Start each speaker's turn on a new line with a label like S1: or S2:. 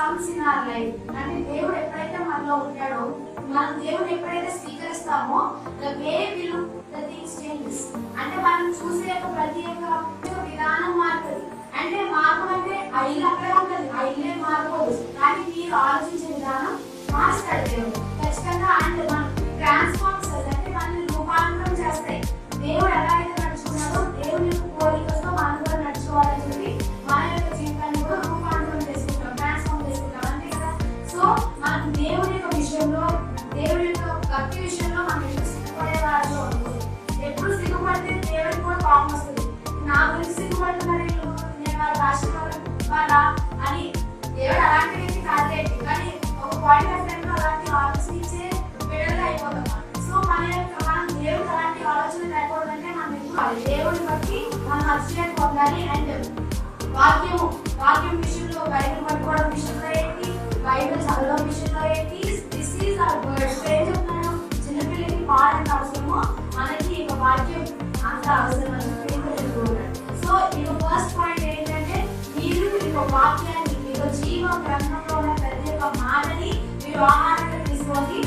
S1: Comes in our life. అంటే దేవుడు ఎప్పుడైతే మనలో ఉంటాడో, మనం దేవుడు ఎప్పుడైతే స్వీకరిస్తామో, the way we look the things changes. అంటే మనం చూసే ప్రతి ఒక్క విధానం మారుతుంది. అంటే మార్పు అంటే ఆ ఇల్లు అక్కడే ఉంటుంది, ఆ ఇల్లే మారిపోదు, కానీ మీరు ఆలోచించే విధానం మారుస్తాడు దేవుడు ఖచ్చితంగా. అండ్ మనం ట్రాన్స్ఫార్మ్స్ అంటే మనల్ని రూపాంతరం చేస్తాయి. దేవుడు ఎలా అయితే నడుచుకున్నాడో దేవుని కోరికతో మనం కూడా నడుచుకోవాలని చెప్పి మన యొక్క జీవితాన్ని కూడా రూపాంతరం చేసుకుంటాం, ట్రాన్స్ఫార్మ్ చేసుకుంటాం, అంతే కదా. సో మనం దేవుడి యొక్క విషయంలో, దేవుడి యొక్క భక్తి విషయంలో మనం ఎప్పుడు సిగ్గుపడే వాళ్ళు ఉంటుంది. ఎప్పుడు సిగ్గుపడితే దేవుడికి కూడా కోపం వస్తుంది. నా గురించి సిగ్గుపడుతున్నారు వీళ్ళు, నేను వాళ్ళ రాష్ట్రం వాళ్ళ అని. దేవుడు అలాంటి వ్యక్తి కాదులేండి, కానీ ఒక పాయింట్ ఆఫ్ టైంలో అలాంటి ఆలోచించే విడుదల అయిపోతాం. సో మనం దేవుడు అలాంటి ఆలోచన లేకూడదంటే మనం ఎప్పుడు దేవుడిని బట్టి మనం అర్చన పొందాలి. అండ్ వాక్యం విషయంలో, బైబిల్ పట్టుకోవడం విషయంలో ఏంటి, బైబిల్ చదవడం విషయంలో ఏంటి, దిస్ ఈజ్ అవర్ వర్డ్. ఏం చెప్తున్నాను, చిన్నపిల్లకి పాడంత అవసరమో మనకి ఇక వాక్యం అంత అవసరం అని చెప్పి. సో ఇక ఫస్ట్ పాయింట్ ఏంటంటే, మీరు ఇక వాక్యాన్ని, ఇక జీవ గ్రంథంలో ఉన్న ప్రతి ఒక్క మాటని మీరు ఆహారంగా తీసుకోండి.